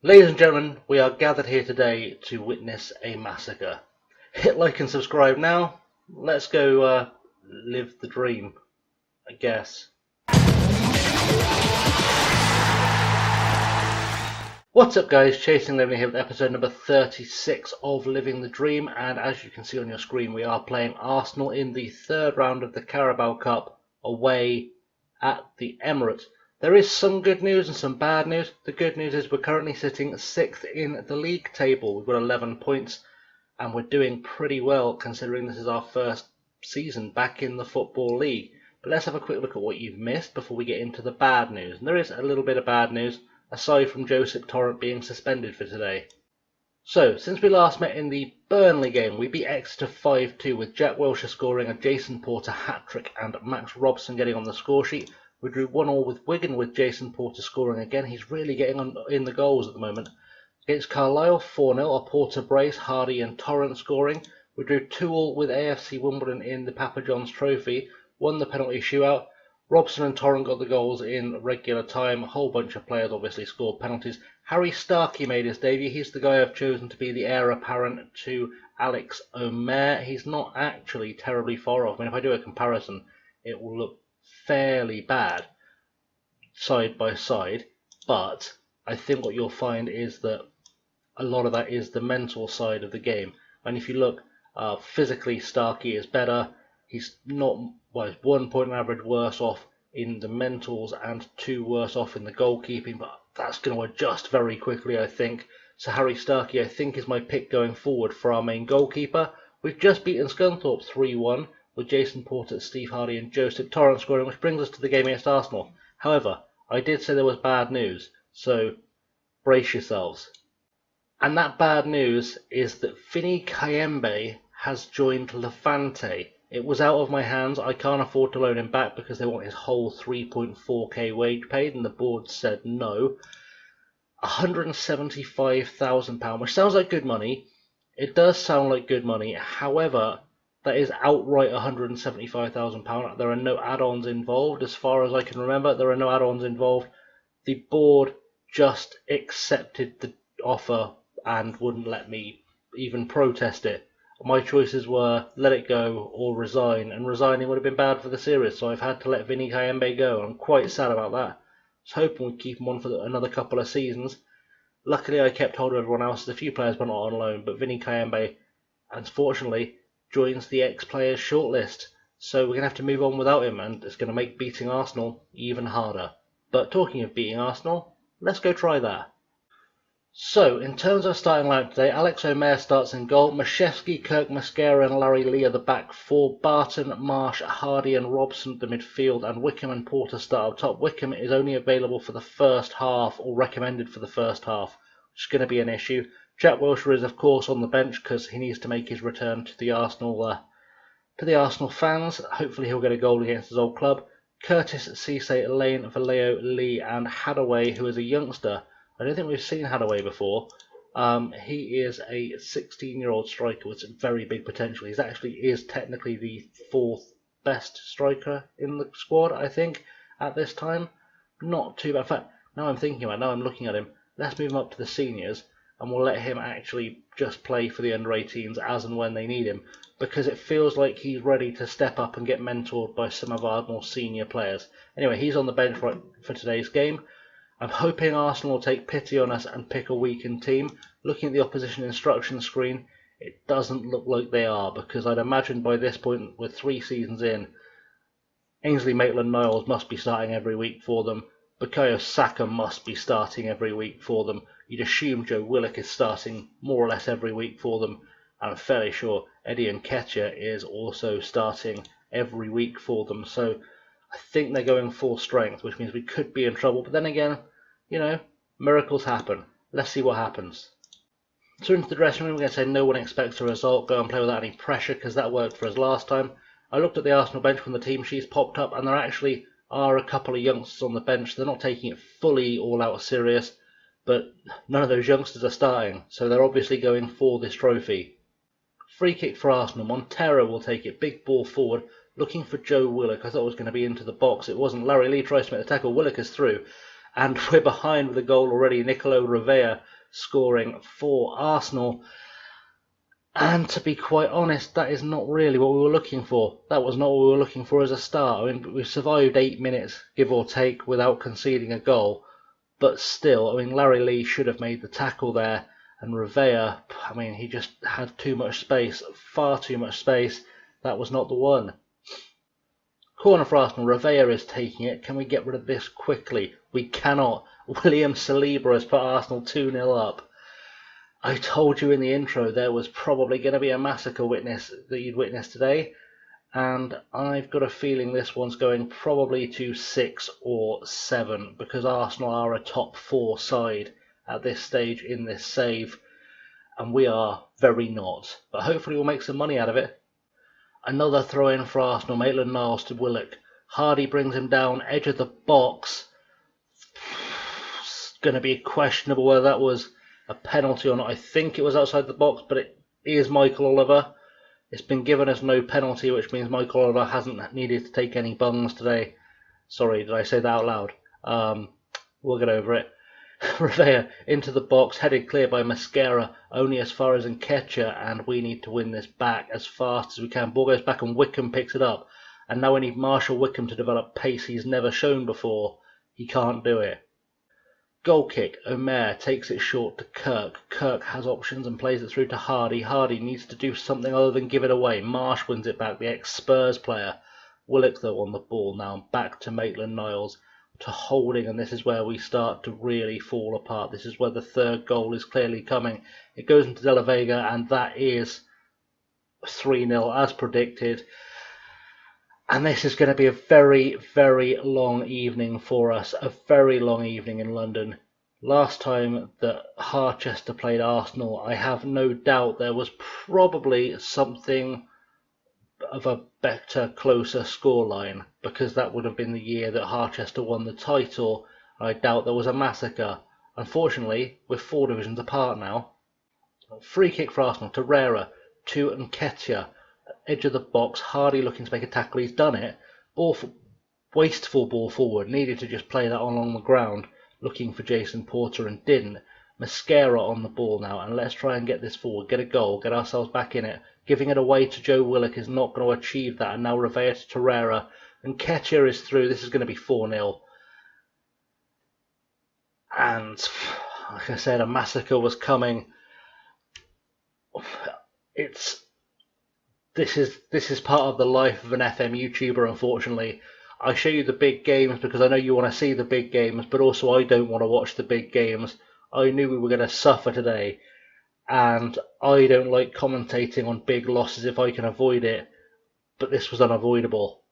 Ladies and gentlemen, we are gathered here today to witness a massacre. Hit like and subscribe now. Let's go live the dream, I guess. What's up guys, ChasingLamely here with episode number 36 of Living the Dream, and as you can see on your screen we are playing Arsenal in the third round of the Carabao Cup away at the Emirates. There is some good news and some bad news. The good news is we're currently sitting 6th in the league table. We've got 11 points and we're doing pretty well considering this is our first season back in the Football League. But let's have a quick look at what you've missed before we get into the bad news. And there is a little bit of bad news, aside from Joseph Torrent being suspended for today. So, since we last met in the Burnley game, we beat Exeter 5-2 with Jack Wilshere scoring a Jason Porter hat-trick and Max Robson getting on the score sheet. We drew 1-1 with Wigan with Jason Porter scoring again. He's really getting on in the goals at the moment. Against Carlisle, 4-0, a Porter brace, Hardy and Torrent scoring. We drew 2-2 with AFC Wimbledon in the Papa John's Trophy. Won the penalty shootout. Robson and Torrent got the goals in regular time. A whole bunch of players obviously scored penalties. Harry Starkey made his debut. He's the guy I've chosen to be the heir apparent to Alex Omer. He's not actually terribly far off. I mean, if I do a comparison, it will look fairly bad side by side, but I think what you'll find is that a lot of that is the mental side of the game. And if you look physically, Starkey is better. He's not, well, he's 1 point average worse off in the mentals and 2 worse off in the goalkeeping, but that's going to adjust very quickly, I think. So Harry Starkey, I think, is my pick going forward for our main goalkeeper. We've just beaten Scunthorpe 3-1. with Jason Porter, Steve Hardy and Joseph Torrent scoring, which brings us to the game against Arsenal. However, I did say there was bad news, so brace yourselves. And that bad news is that Vinny Kayembe has joined Levante. It was out of my hands. I can't afford to loan him back because they want his whole 3.4k wage paid, and the board said no. £175,000, which sounds like good money. It does sound like good money. However, that is outright £175,000. There are no add-ons involved. As far as I can remember, there are no add-ons involved. The board just accepted the offer and wouldn't let me even protest it. My choices were let it go or resign, and resigning would have been bad for the series, so I've had to let Vinny Kayembe go. I'm quite sad about that. I was hoping we'd keep him on for another couple of seasons. Luckily, I kept hold of everyone else. There's a few players were not on loan, but Vinny Kayembe, unfortunately, joins the ex-players shortlist. So we're going to have to move on without him, and it's going to make beating Arsenal even harder. But talking of beating Arsenal, let's go try that. So, in terms of starting lineup today, Alex Omer starts in goal. Mashevsky, Kirk Mascara and Larry Lee are the back four. Barton, Marsh, Hardy and Robson at the midfield, and Wickham and Porter start up top. Wickham is only available for the first half, or recommended for the first half, which is going to be an issue. Jack Wilshere is of course on the bench because he needs to make his return to the Arsenal fans. Hopefully he'll get a goal against his old club. Curtis, Cisse, Lane, Vallejo, Lee and Hadaway, who is a youngster. I don't think we've seen Hadaway before. He is a 16-year-old striker with some very big potential. He actually is technically the 4th best striker in the squad, I think, at this time. Not too bad. In fact, now I'm thinking about it, now I'm looking at him, let's move him up to the seniors, and we'll let him actually just play for the under-18s as and when they need him, because it feels like he's ready to step up and get mentored by some of our more senior players. Anyway, he's on the bench for today's game. I'm hoping Arsenal will take pity on us and pick a weakened team. Looking at the opposition instruction screen, it doesn't look like they are, because I'd imagine by this point, with 3 seasons in, Ainsley Maitland-Niles must be starting every week for them. Bukayo Saka must be starting every week for them. You'd assume Joe Willock is starting more or less every week for them. And I'm fairly sure Eddie Nketiah is also starting every week for them. So I think they're going full strength, which means we could be in trouble. But then again, you know, miracles happen. Let's see what happens. So into the dressing room, we're going to say no one expects a result. Go and play without any pressure, because that worked for us last time. I looked at the Arsenal bench when the team sheets popped up, and there actually are a couple of youngsters on the bench. They're not taking it fully all out serious, but none of those youngsters are starting, so they're obviously going for this trophy. Free kick for Arsenal. Montero will take it. Big ball forward, looking for Joe Willock. I thought it was going to be into the box. It wasn't. Larry Lee tries to make the tackle. Willock is through. and we're behind with a goal already. Nicolo Rivera scoring for Arsenal. And to be quite honest, that is not really what we were looking for. That was not what we were looking for as a start. I mean, we survived 8 minutes, give or take, without conceding a goal. But still, I mean, Larry Lee should have made the tackle there. And Rivera, I mean, he just had too much space, far too much space. That was not the one. Corner for Arsenal, Rivera is taking it. Can we get rid of this quickly? We cannot. William Saliba has put Arsenal 2-0 up. I told you in the intro there was probably going to be a massacre that you'd witness today, and I've got a feeling this one's going probably to 6 or 7 because Arsenal are a top 4 side at this stage in this save, and we are very not. But hopefully we'll make some money out of it. Another throw in for Arsenal, Maitland-Niles to Willock. Hardy brings him down, edge of the box. It's going to be questionable whether that was a penalty or not. I think it was outside the box, but it is Michael Oliver. It's been given as no penalty, which means Michael Oliver hasn't needed to take any bungs today. Sorry, did I say that out loud? We'll get over it. Rivera into the box, headed clear by Mascara, only as far as Nketiah, and we need to win this back as fast as we can. Ball goes back and Wickham picks it up, and now we need Marshall Wickham to develop pace he's never shown before. He can't do it. Goal kick, Omer takes it short to Kirk. Kirk has options and plays it through to Hardy. Hardy needs to do something other than give it away. Marsh wins it back, the ex-Spurs player. Willock though on the ball now, back to Maitland-Niles, to Holding, and this is where we start to really fall apart. This is where the third goal is clearly coming. It goes into De La Vega, and that is 3-0 as predicted. And this is going to be a very, very long evening for us. A very long evening in London. Last time that Harchester played Arsenal, I have no doubt there was probably something of a better, closer scoreline, because that would have been the year that Harchester won the title. I doubt there was a massacre. Unfortunately, we're 4 divisions apart now. Free kick for Arsenal. Torreira to Nketiah. Edge of the box, Hardy looking to make a tackle. He's done it. Wasteful ball forward. Needed to just play that along the ground, looking for Jason Porter, and didn't. Mascara on the ball now, and let's try and get this forward. Get a goal. Get ourselves back in it. Giving it away to Joe Willock is not going to achieve that. And now Rivera to Torreira. And Nketiah is through. This is going to be 4-0. And like I said, a massacre was coming. This is part of the life of an FM YouTuber, unfortunately. I show you the big games because I know you want to see the big games, but also I don't want to watch the big games. I knew we were going to suffer today, and I don't like commentating on big losses if I can avoid it, but this was unavoidable.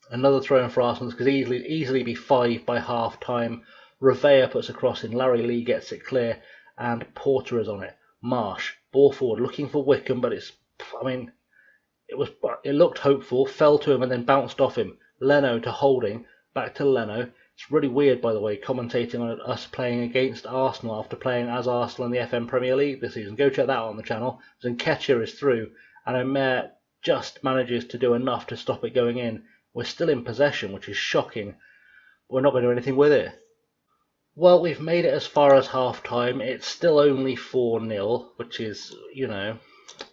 Another throw in for Arsenal could easily be 5 by half time. Rivera puts a cross in, Larry Lee gets it clear, and Porter is on it. Marsh, ball forward, looking for Wickham, but it looked hopeful, fell to him and then bounced off him. Leno to Holding, back to Leno. It's really weird, by the way, commentating on us playing against Arsenal after playing as Arsenal in the FM Premier League this season. Go check that out on the channel. Nketiah is through, and Omer just manages to do enough to stop it going in. We're still in possession, which is shocking. We're not going to do anything with it. Well, we've made it as far as half-time. It's still only 4-0, which is,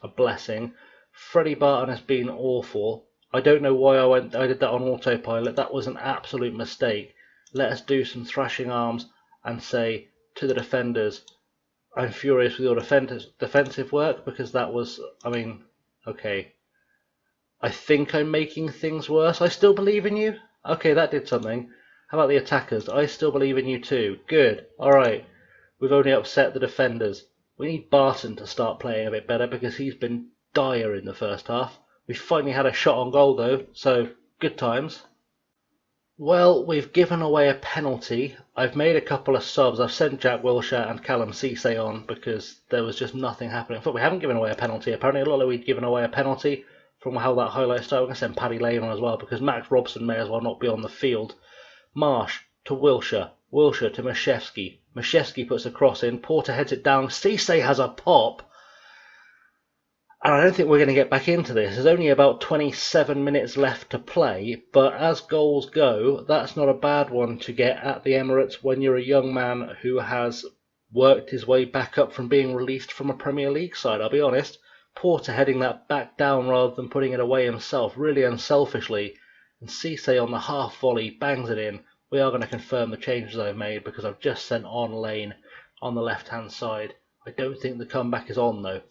a blessing. Freddie Barton has been awful. I don't know why I did that on autopilot. That was an absolute mistake. Let us do some thrashing arms and say to the defenders, I'm furious with your defensive work, because that was, okay. I think I'm making things worse. I still believe in you. Okay, that did something. How about the attackers? I still believe in you too. Good. Alright. We've only upset the defenders. We need Barton to start playing a bit better because he's been dire in the first half. We finally had a shot on goal though, so good times. Well, we've given away a penalty. I've made a couple of subs. I've sent Jack Wilshere and Callum Cisse on because there was just nothing happening. But we haven't given away a penalty. Apparently it looked like we'd given away a penalty from how that highlight started. I'm going to send Paddy Lane on as well because Max Robson may as well not be on the field. Marsh to Wilshere. Wilshere to Mashevsky. Mashevsky puts a cross in. Porter heads it down. Cisse has a pop. And I don't think we're going to get back into this. There's only about 27 minutes left to play, but as goals go, that's not a bad one to get at the Emirates when you're a young man who has worked his way back up from being released from a Premier League side. I'll be honest, Porter heading that back down rather than putting it away himself, really unselfishly, and Cisse on the half volley bangs it in. We are going to confirm the changes I've made because I've just sent on Lane on the left-hand side. I don't think the comeback is on though.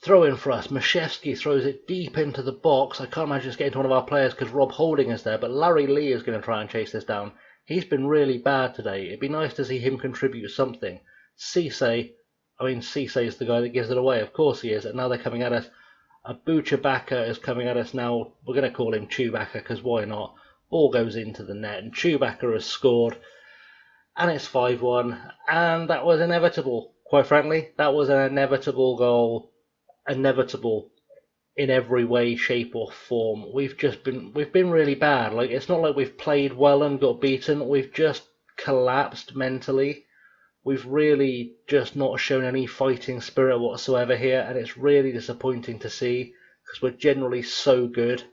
Throw in for us. Mashevsky throws it deep into the box. I can't imagine it's getting to one of our players because Rob Holding is there, but Larry Lee is going to try and chase this down. He's been really bad today. It'd be nice to see him contribute something. Cisse is the guy that gives it away. Of course he is. And now they're coming at us. Abuchawaka is coming at us now. We're going to call him Chewbacca because why not? Ball goes into the net and Chewbacca has scored. And it's 5-1. And that was inevitable. Quite frankly, that was an inevitable goal. Inevitable in every way, shape or form. We've been really bad. Like, it's not like we've played well and got beaten. We've just collapsed mentally. We've really just not shown any fighting spirit whatsoever here, and it's really disappointing to see because we're generally so good.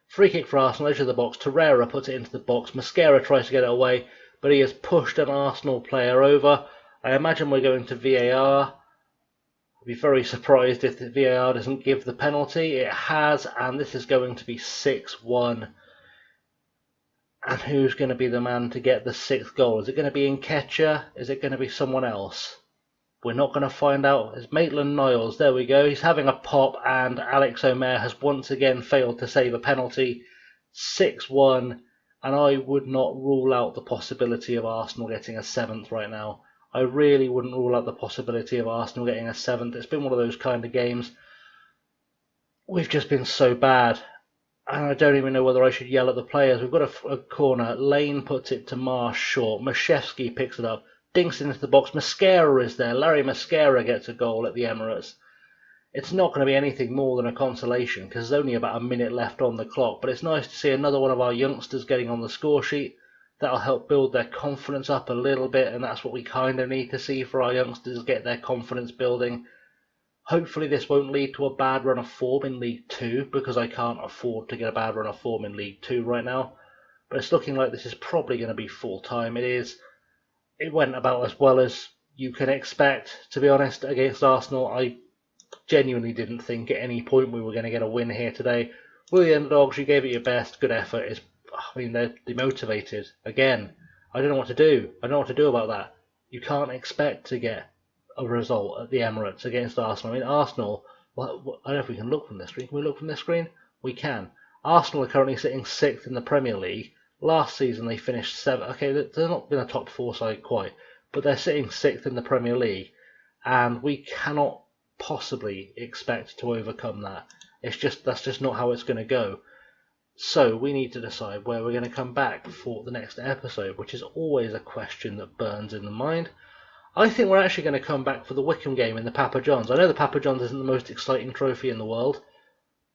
Free kick for Arsenal, edge of the box. Torreira puts it into the box. Mosquera tries to get it away, but he has pushed an Arsenal player over. I imagine we're going to VAR. I'd be very surprised if the VAR doesn't give the penalty. It has, and this is going to be 6-1. And who's going to be the man to get the 6th goal? Is it going to be Nketiah? Is it going to be someone else? We're not going to find out. It's Maitland-Niles. There we go. He's having a pop, and Alex Omer has once again failed to save a penalty. 6-1, and I would not rule out the possibility of Arsenal getting a 7th right now. I really wouldn't rule out the possibility of Arsenal getting a 7th. It's been one of those kind of games. We've just been so bad. And I don't even know whether I should yell at the players. We've got a corner. Lane puts it to Marsh short. Mashevsky picks it up. Dinks it into the box. Mosquera is there. Larry Mosquera gets a goal at the Emirates. It's not going to be anything more than a consolation because there's only about a minute left on the clock. But it's nice to see another one of our youngsters getting on the score sheet. That'll help build their confidence up a little bit, and that's what we kind of need to see for our youngsters, get their confidence building. Hopefully this won't lead to a bad run of form in League 2, because I can't afford to get a bad run of form in League 2 right now. But it's looking like this is probably going to be full-time. It went about as well as you can expect, to be honest, against Arsenal. I genuinely didn't think at any point we were going to get a win here today. We're the underdogs, you gave it your best, good effort. They're demotivated. Again, I don't know what to do. I don't know what to do about that. You can't expect to get a result at the Emirates against Arsenal. Arsenal, I don't know if we can look from this screen. Can we look from this screen? We can. Arsenal are currently sitting 6th in the Premier League. Last season they finished 7th. Okay, they're not been a top 4 side quite, but they're sitting 6th in the Premier League, and we cannot possibly expect to overcome that. That's just not how it's going to go. So we need to decide where we're going to come back for the next episode, which is always a question that burns in the mind. I think we're actually going to come back for the Wickham game in the Papa John's. I know the Papa John's isn't the most exciting trophy in the world,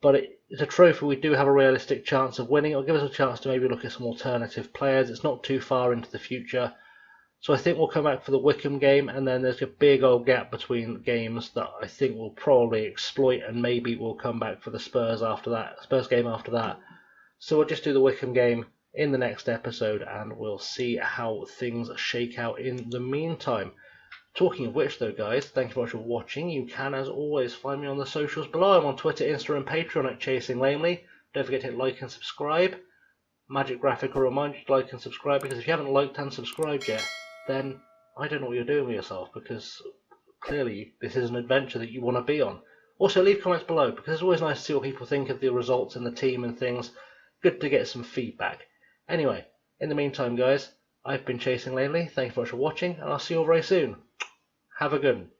but it's a trophy we do have a realistic chance of winning. It'll give us a chance to maybe look at some alternative players. It's not too far into the future. So I think we'll come back for the Wickham game, and then there's a big old gap between games that I think we'll probably exploit, and maybe we'll come back for the Spurs game after that. So we'll just do the Wickham game in the next episode, and we'll see how things shake out in the meantime. Talking of which though, guys, thank you very much for watching. You can, as always, find me on the socials below. I'm on Twitter, Insta and Patreon at ChasingLamely. Don't forget to hit like and subscribe. Magic Graphic will remind you to like and subscribe, because if you haven't liked and subscribed yet, then I don't know what you're doing with yourself, because clearly this is an adventure that you want to be on. Also, leave comments below, because it's always nice to see what people think of the results in the team and things. Good to get some feedback. Anyway, in the meantime, guys, I've been ChasingLamely. Thank you very much for watching, and I'll see you all very soon. Have a good one.